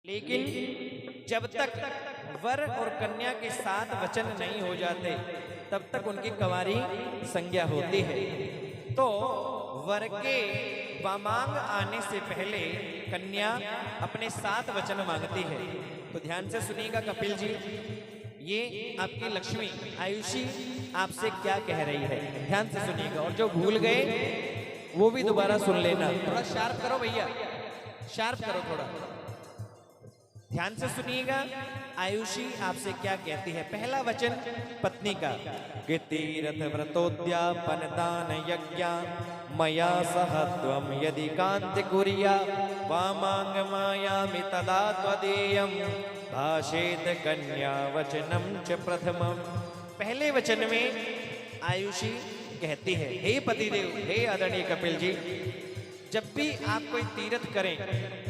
लेकिन जब तक वर और कन्या के साथ वचन नहीं हो जाते तब तक उनकी कंवारी संज्ञा होती है। तो वर के वामांग आने से पहले कन्या अपने साथ वचन मांगती है। तो ध्यान से सुनिएगा कपिल जी, ये आपकी लक्ष्मी आयुषी आपसे क्या कह रही है, ध्यान से सुनिएगा। और जो भूल गए वो भी दोबारा सुन लेना। थोड़ा शार्प करो भैया, शार्प करो थोड़ा, ध्यान से सुनिएगा। आयुषी आपसे क्या कहती है। पहला वचन पत्नी का कि तीर्थ व्रतोद्यापन दान यज्ञ मया सह त्वं यदि कांति कुर्या वामांग मायामि तदा त्वदीयं भाषेत कन्या वचनम च प्रथमम। पहले वचन में आयुषी कहती है, हे पतिदेव, हे आदरणीय कपिल जी, जब भी आप कोई तीर्थ करें,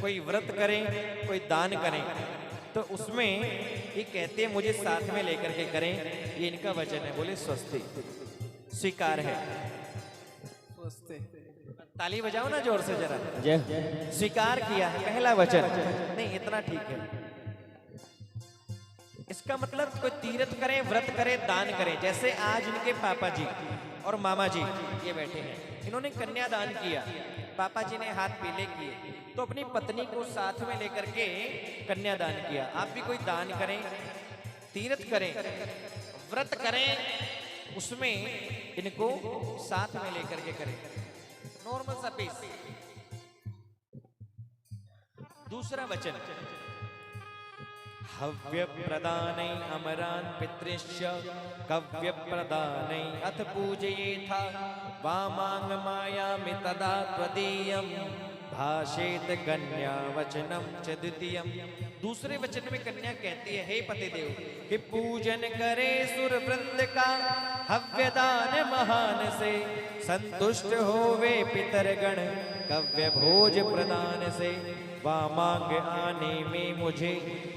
कोई व्रत करें, कोई दान करें, तो उसमें ये कहते हैं मुझे साथ में लेकर के करें, ये इनका वचन है। बोले स्वस्ति, स्वीकार है। ताली बजाओ ना जोर से जरा, स्वीकार किया है पहला वचन। नहीं इतना ठीक है। इसका मतलब कोई तीर्थ करें, व्रत करें, दान करें। जैसे आज इनके पापा जी और मामा जी ये बैठे हैं, इन्होंने कन्यादान किया, पापा जी ने हाथ पीले किए, तो अपनी पत्नी को साथ में लेकर के कन्यादान किया। आप भी कोई दान करें, तीर्थ करें, व्रत करें, उसमें इनको साथ में लेकर के करें। नॉर्मल सा पीस। दूसरा वचन हव्य प्रदानै अमरान पितृश्च कव्य प्रदानै अथ पूजयेथा वामांग मायामि तदा त्वदीयं भाषेत कन्या वचनम च द्वितीयं। दूसरे वचन में कन्या कहती है, हे पतिदेव, कि पूजन करे सुर वृंद का हव्य दान महान से संतुष्ट होवे पितरगण कव्य भोज प्रदान से। वामांग आने में मुझे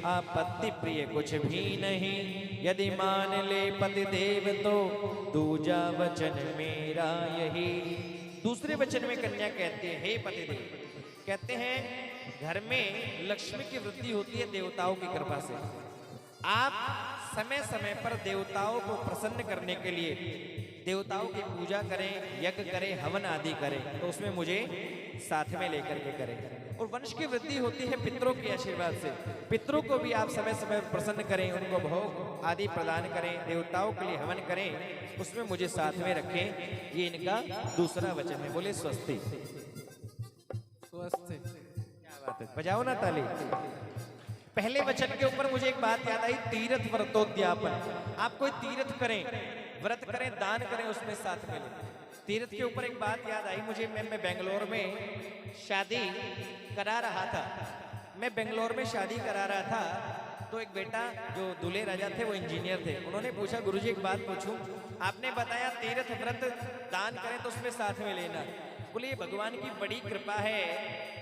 आपत्ति प्रिय कुछ भी नहीं, यदि मान ले पतिदेव तो दूजा वचन मेरा यही। दूसरे वचन में कन्या कहती है, हे पतिदेव, कहते हैं घर में लक्ष्मी की वृद्धि होती है देवताओं की कृपा से। आप समय समय पर देवताओं को प्रसन्न करने के लिए देवताओं की पूजा करें, यज्ञ करें, हवन आदि करें, तो उसमें मुझे साथ में लेकर के करें। और वंश की वृद्धि होती है पितरों के आशीर्वाद से। पितरों को भी आप समय समय पर प्रसन्न करें, उनको भोग आदि प्रदान करें, देवताओं के लिए हवन करें, उसमें मुझे साथ में रखें। ये इनका दूसरा वचन है। बोले स्वस्ति, स्वस्ति। क्या बात है, बजाओ ना ताली। पहले वचन के ऊपर मुझे एक बात याद आई, तीर्थ व्रतोद्यापन। आप कोई तीर्थ करें, व्रत करें, दान करें, उसमें साथ में लें। तीर्थ के ऊपर एक बात याद आई मुझे। मैं बेंगलोर में शादी करा रहा था। मैं बेंगलोर में शादी करा रहा था, तो एक बेटा जो दूल्हे राजा थे वो इंजीनियर थे। उन्होंने पूछा, गुरुजी एक बात पूछूं, आपने बताया तीर्थ व्रत दान करें तो उसमें साथ में लेना। बोले ये भगवान की बड़ी कृपा है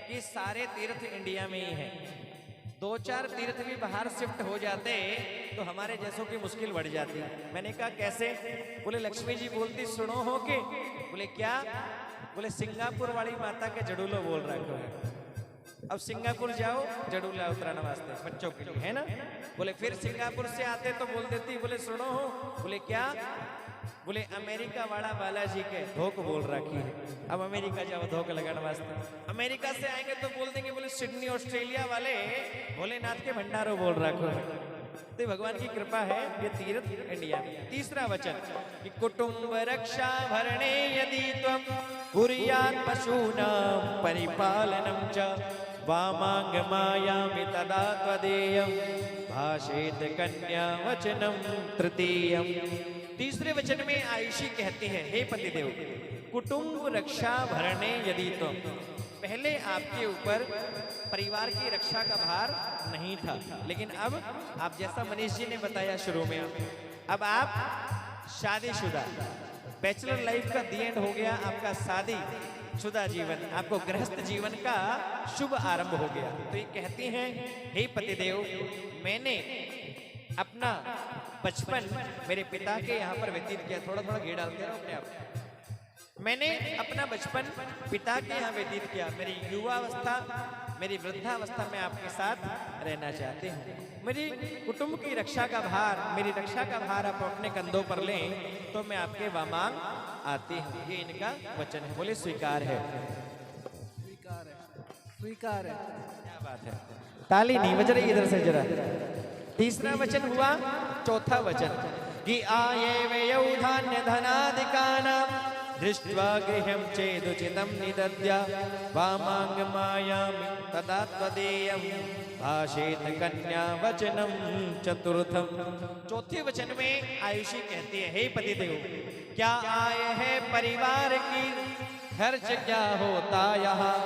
कि सारे तीर्थ इंडिया में ही हैं। 2-4 तीर्थ भी बाहर शिफ्ट हो जाते तो हमारे जैसों की मुश्किल बढ़ जाती। मैंने कहा कैसे? बोले लक्ष्मी जी बोलती सुनो हो के। बोले क्या? बोले सिंगापुर वाली माता के जड़ूलो बोल रखो है। अब सिंगापुर जाओ जड़ूला उतराना वास्ते बच्चों के लिए, है ना। बोले फिर सिंगापुर से आते तो बोल देती, बोले सुनो हो। बोले क्या? बोले अमेरिका वाला बालाजी के धोख बोल रखी है। अब अमेरिका जाओ धोख लगाने वास्ते। अमेरिका से आएंगे तो बोल देंगे, बोले सिडनी ऑस्ट्रेलिया वाले भोलेनाथ के भंडारों बोल रखो है। तो भगवान की कृपा है ये तीर्थ इंडिया में। तीसरा वचन कि कुटुंब रक्षा भरणे यदि त्वं कुर्यात् पशूनां परिपालनं च वामांग मायामि तदा त्वदीयं भाषेत कन्या वचनम तृतीयं। तीसरे वचन में आयुषी कहती है, हे पतिदेव, कुटुंब रक्षा भरणे यदि तुम। पहले आपके ऊपर परिवार की रक्षा का भार नहीं था, लेकिन अब आप जैसा मनीष जी ने बताया शुरू में, अब आप शादीशुदा, बैचलर लाइफ का दी एंड हो गया आपका शादी शुदा जीवन, आपको गृहस्थ जीवन का शुभ आरंभ हो गया। तो ये कहती हैं, हे पतिदेव, मैंने अपना बचपन मेरे पिता के यहाँ पर व्यतीत किया। थोड़ा थोड़ा घी डालते रहो अपने आप। मैंने अपना बचपन पिता के यहाँ व्यतीत किया। मेरी युवावस्था मेरी वृद्धावस्था में आपके साथ रहना चाहती हूँ। मेरी कुटुंब की रक्षा का भार, मेरी रक्षा का भार आप अपने कंधों पर लें तो मैं आपके वामांग आती हूँ। ये इनका वचन है। बोले स्वीकार है, स्वीकार है, स्वीकार है। क्या बात है, ताली नहीं बज रही इधर से जरा। तीसरा वचन हुआ। चौथा वचन कि आये व्ययौ धान्य धनादिकानां दृष्ट्वा गृहं चेदुचितं निदद्या वामांगमायामि तदा त्वदीयं भाषेत कन्या वचनम चतुर्थम। चौथे वचन में आयुषी कहती है, हे पतिदेव, क्या आय है परिवार की, खर्च क्या होता यहाँ,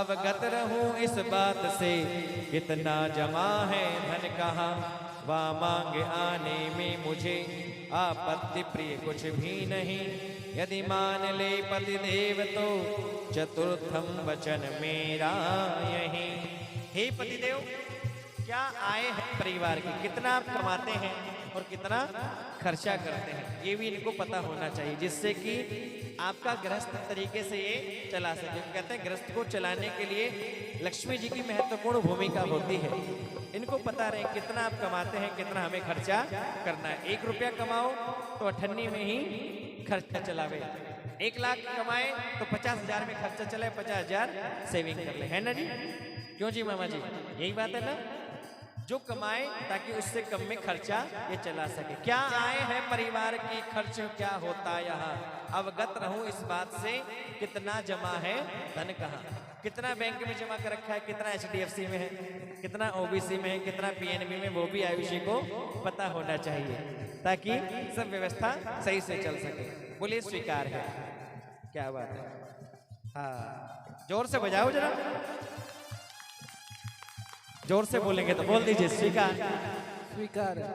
अवगत रहूं इस बात से, कितना जमा है धन कहाँ, वामांग आने में मुझे आपत्ति प्रिय कुछ भी नहीं, यदि मान ले पतिदेव तो चतुर्थम वचन मेरा यही। हे पतिदेव, क्या आय है परिवार की, कितना आप कमाते हैं और कितना खर्चा करते हैं, ये भी इनको पता होना चाहिए, जिससे कि आपका गृहस्थ तरीके से ये चला सके। कहते हैं गृहस्थ को चलाने के लिए लक्ष्मी जी की महत्वपूर्ण भूमिका होती है। इनको पता रहे कितना आप कमाते हैं, कितना हमें खर्चा करना है। 1 रुपया कमाओ तो 98 में ही खर्चा चलावे, 1 लाख कमाए तो 50,000 में खर्चा चलाए, 50,000 सेविंग कर ले, है ना जी? क्यों जी मामा जी, यही बात है ना? जो कमाए ताकि उससे कम में खर्चा ये चला सके। क्या आय है परिवार की, खर्च क्या होता यहाँ, अवगत रहूं इस बात से, कितना जमा है धन कहाँ, कितना बैंक में जमा कर रखा है, कितना HDFC में है, कितना OBC में है, कितना PNB में, वो भी आयुषी को पता होना चाहिए ताकि सब व्यवस्था सही से चल सके। बोलिए स्वीकार है, क्या बात है। हाँ, जोर से बजाओ जरा, जोर से बोलेंगे तो बोल दीजिए स्वीकार। स्वीकार है।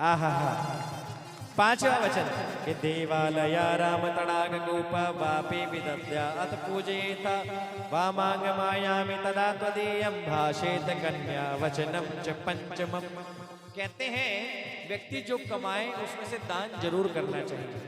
आहा हा। 5वां वचन कि देवालया राम तड़ाग गोप वापी विदद्या अथ पूजेत वामांग मायामि तदा त्वदीयं भाषेत कन्या वचनम च पंचमम। कहते हैं व्यक्ति जो कमाए उसमें से दान जरूर करना चाहिए।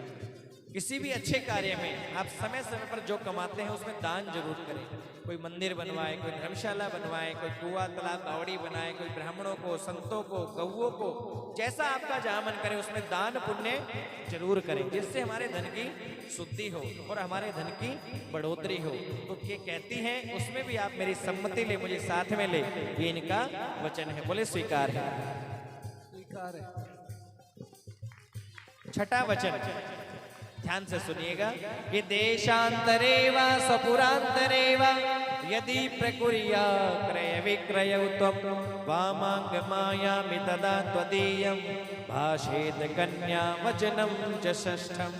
किसी भी अच्छे कार्य में आप समय समय पर जो कमाते हैं उसमें दान जरूर करें। कोई मंदिर बनवाए, कोई धर्मशाला बनवाए, कोई कुआं तालाब बावड़ी बनाए, कोई ब्राह्मणों को, संतों को, गौओं को, जैसा आपका जहां मन करे उसमें दान पुण्य जरूर करें, जिससे हमारे धन की शुद्धि हो और हमारे धन की बढ़ोतरी हो। तो ये कहती हैं उसमें भी आप मेरी सम्मति ले, मुझे साथ में ले, ये इनका वचन है। बोले स्वीकार है, स्वीकार है। 6वां वचन ध्यान से सुनिएगा कि देशांतरे वा स्वपुरांतरे वा यदि प्रकुर्या क्रय विक्रय त्वं वामांग मायामि तदा त्वदीयं भाषेत कन्या वचनम च षष्ठम।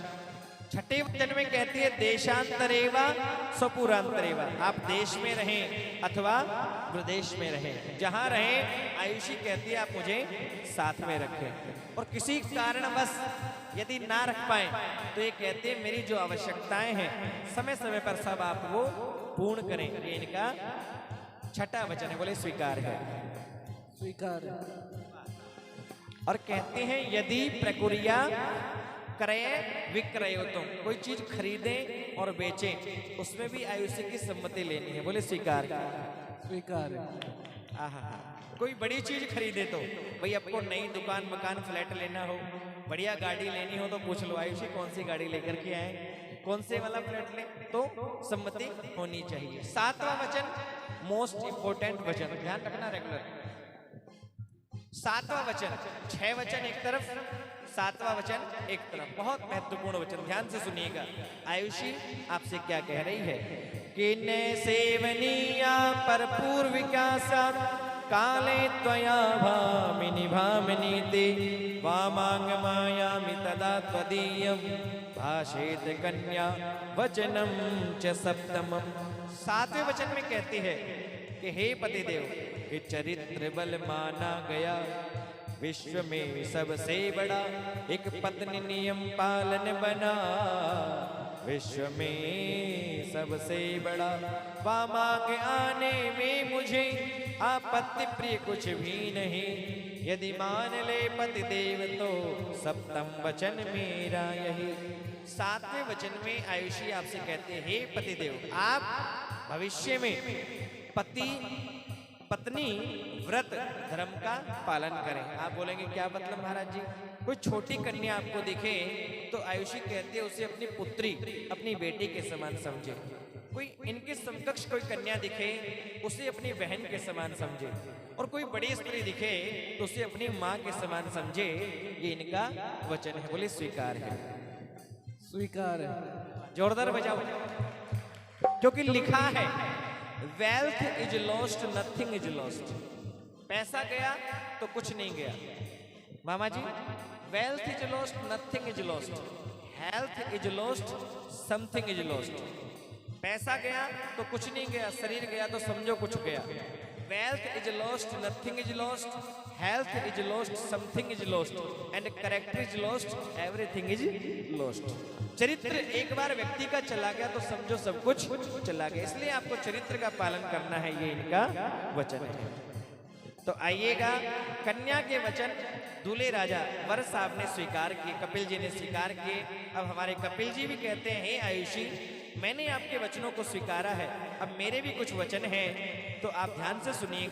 6ठे वचन में कहती है देशांतरे वा स्वपुरांतरे वा, आप देश में रहें अथवा प्रदेश में रहें, जहां रहें आयुषी कहती है आप मुझे साथ में रखें। और किसी कारणवश यदि ना रख पाए तो ये कहते हैं मेरी जो आवश्यकताएं हैं समय समय पर सब आप वो पूर्ण करें। ये इनका 6ठा वचन है। बोले स्वीकार है, स्वीकार है। और कहते हैं यदि प्रकुर्या क्रय विक्रय तुम कोई चीज खरीदें और बेचें उसमें भी आयुष्य की सम्मति लेनी है। बोले स्वीकार, स्वीकार है। आहा, कोई बड़ी चीज खरीदे तो भाई आपको नई दुकान मकान फ्लैट लेना हो, बढ़िया गाड़ी लेनी हो तो पूछ लो आयुषी कौन सी गाड़ी लेकर के आए, कौन से वाला फ्लैट ले, तो सम्मति होनी चाहिए। 7वां वचन मोस्ट इंपोर्टेंट वचन, ध्यान रखना रेगुलर। 7वां वचन, 6 वचन एक तरफ, 7वां वचन एक तरफ, बहुत महत्वपूर्ण वचन, ध्यान से सुनिएगा। आयुषी आपसे क्या कह रही है कि न सेवनीया पर पूर्व विकासा काले त्वया भामिनी भामिनी ते वामांग मायामि तदा त्वदीयं भाषेत कन्या वचनम च सप्तमम। 7वें वचन में कहती है कि हे पतिदेव, कि चरित्र बल माना गया विश्व में सबसे बड़ा, एक पत्नी नियम पालन बना विश्व में सबसे बड़ा, वामांग आने में मुझे आपत्ति प्रिय कुछ भी नहीं, यदि मान ले पतिदेव तो सप्तम वचन मेरा यही। 7वें वचन में आयुषी आपसे कहते हैं हे पतिदेव, आप भविष्य में पति पत्नी व्रत धर्म का पालन करें। आप बोलेंगे क्या मतलब महाराज जी? कोई छोटी कन्या आपको दिखे तो आयुषी कहती है उसे अपनी पुत्री, अपनी बेटी के समान समझे। कोई इनके समकक्ष कोई कन्या दिखे उसे अपनी बहन के समान समझे, और कोई बड़ी स्त्री दिखे तो उसे अपनी माँ के समान समझे। ये इनका वचन है। बोले स्वीकार है। स्वीकार है। जोरदार बजाओ, क्योंकि लिखा है wealth is lost, nothing is lost. पैसा गया तो कुछ नहीं गया मामा जी। Wealth is lost, nothing is lost. Health is lost, something is lost. पैसा गया तो कुछ नहीं गया, शरीर गया तो समझो कुछ गया। Wealth is lost, nothing is lost. Health is lost, something is lost. And character is lost, everything is lost. चरित्र एक बार व्यक्ति का चला गया तो समझो सब कुछ चला गया। इसलिए आपको चरित्र का पालन करना है, ये इनका वचन है। तो आइएगा, कन्या के वचन दूल्हे राजा वर साहब ने स्वीकार किए, कपिल जी ने स्वीकार किए। अब हमारे कपिल जी भी कहते हैं हे आयुषी, मैंने आपके वचनों को स्वीकारा है, अब मेरे भी कुछ वचन हैं, तो आप ध्यान से सुनिएगा।